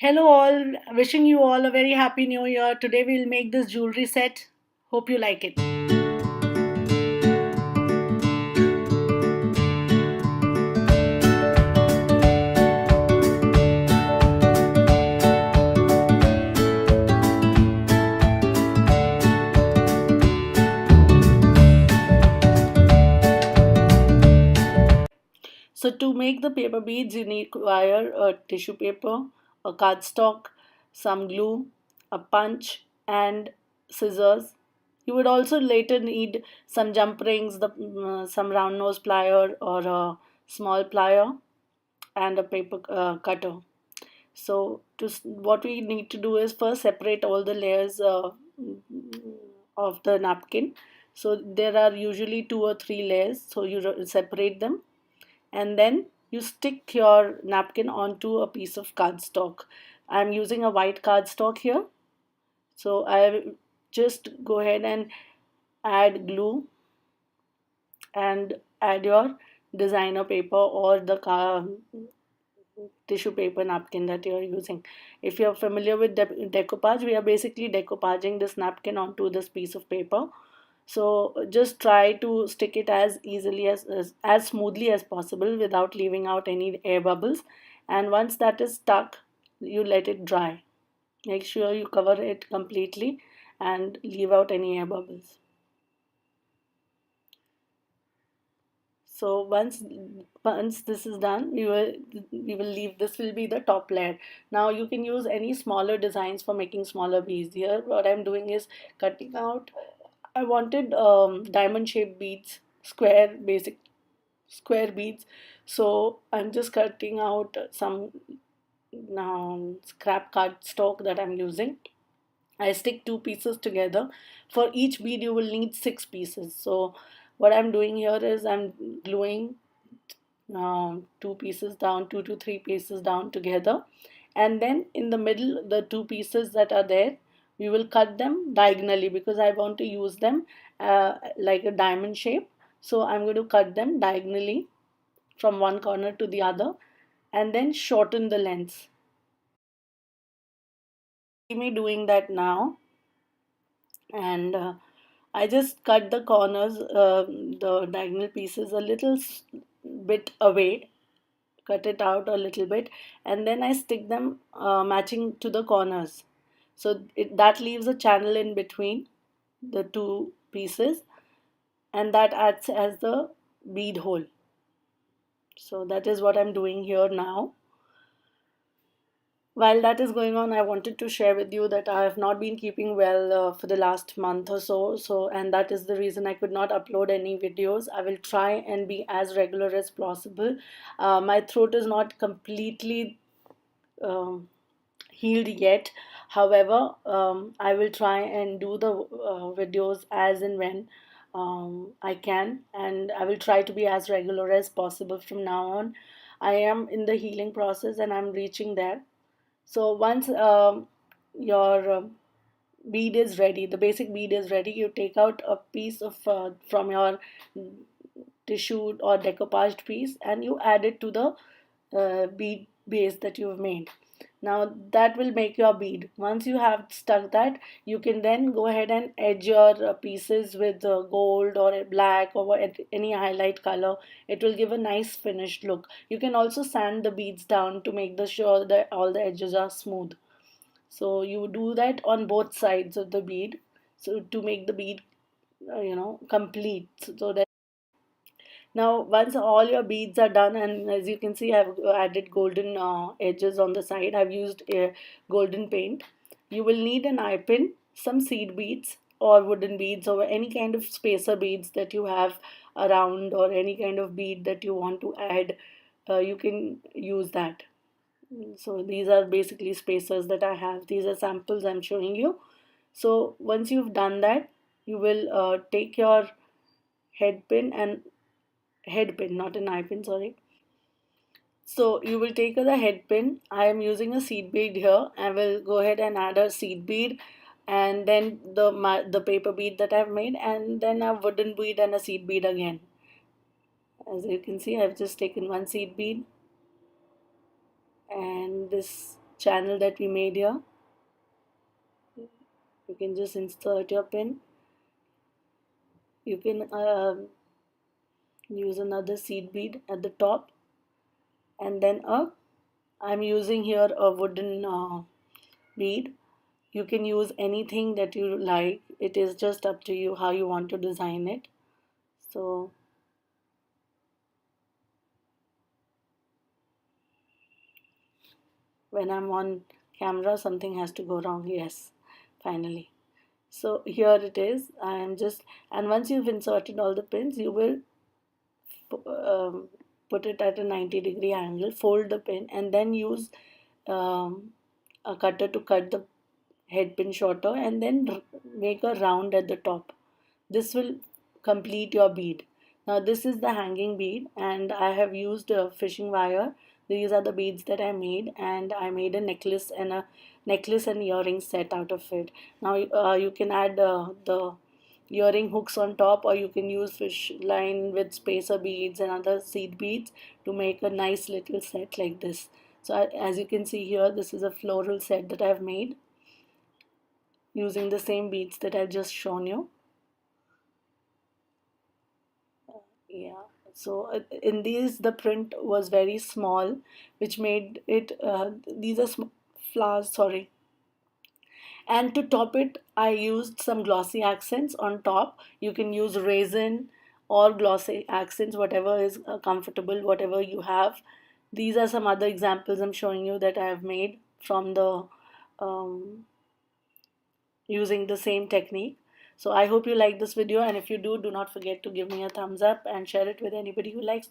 Hello, all. Wishing you all a very happy new year. Today we'll make this jewelry set. Hope you like it. So, to make the paper beads, you need wire, a tissue paper, a cardstock, some glue, a punch, and scissors. You would also later need some jump rings, some round nose plier or a small plier, and a paper cutter. So what we need to do is first separate all the layers of the napkin. So there are usually two or three layers. So you separate them, and then you stick your napkin onto a piece of cardstock. I'm using a white cardstock here. So I just go ahead and add glue and add your designer paper or the tissue paper napkin that you're using. If you're familiar with decoupage, we are basically decoupaging this napkin onto this piece of paper. So just try to stick it as easily as smoothly as possible without leaving out any air bubbles. And once that is stuck, you let it dry. Make sure you cover it completely and leave out any air bubbles. So once this is done, we will leave this will be the top layer. Now you can use any smaller designs for making smaller beads. Here what I'm doing is cutting out. I wanted diamond shaped beads, basic square beads. So I'm just cutting out some scrap cardstock that I'm using. I stick two pieces together. For each bead, you will need six pieces. So what I'm doing here is I'm gluing two pieces down, two to three pieces down together, and then in the middle, the two pieces that are there, we will cut them diagonally because I want to use them like a diamond shape. So I'm going to cut them diagonally from one corner to the other and then shorten the lengths. See me doing that now, and I just cut the corners, the diagonal pieces a little bit away, cut it out a little bit, and then I stick them matching to the corners. So that leaves a channel in between the two pieces, and that acts as the bead hole. So that is what I'm doing here now. While that is going on, I wanted to share with you that I have not been keeping well for the last month or so, and that is the reason I could not upload any videos. I will try and be as regular as possible. My throat is not completely um, healed yet. However, I will try and do the videos as and when I can, and I will try to be as regular as possible from now on. I am in the healing process and I'm reaching there. So once your bead is ready, the basic bead is ready, you take out a piece of from your tissue or decoupaged piece and you add it to the bead base that you've made. Now that will make your bead. Once you have stuck that, you can then go ahead and edge your pieces with gold or black or any highlight color. It will give a nice finished look. You can also sand the beads down to make sure that all the edges are smooth. So you do that on both sides of the bead, so to make the bead complete. So that now once all your beads are done, and as you can see I've added golden edges on the side. I've used golden paint. You will need an eye pin, some seed beads or wooden beads or any kind of spacer beads that you have around, or any kind of bead that you want to add. You can use that. So these are basically spacers that I have. These are samples I'm showing you. So once you've done that, you will take your head pin, not an eye pin, sorry. So you will take the head pin. I am using a seed bead here. I will go ahead and add a seed bead, and then the paper bead that I've made, and then a wooden bead and a seed bead again. As you can see, I've just taken one seed bead and this channel that we made here. You can just insert your pin. You can use another seed bead at the top, and then I'm using here a wooden bead. You can use anything that you like. It is just up to you how you want to design it. So when I'm on camera, something has to go wrong. Yes, finally. So here it is. I am just, and once you've inserted all the pins, you will um, put it at a 90-degree angle, fold the pin, and then use um, a cutter to cut the head pin shorter, and then make a round at the top. This will complete your bead. Now this is the hanging bead, and I have used a fishing wire. These are the beads that I made, and I made a necklace and earring set out of it. Now you can add the earring hooks on top, or you can use fish line with spacer beads and other seed beads to make a nice little set like this. So as you can see here, this is a floral set that I've made using the same beads that I've just shown you. Yeah, so in these the print was very small, which made it these are flowers, sorry. And to top it, I used some glossy accents on top. You can use raisin or glossy accents, whatever is comfortable, whatever you have. These are some other examples I'm showing you that I have made from the um, using the same technique. So I hope you like this video, and if you do, do not forget to give me a thumbs up and share it with anybody who likes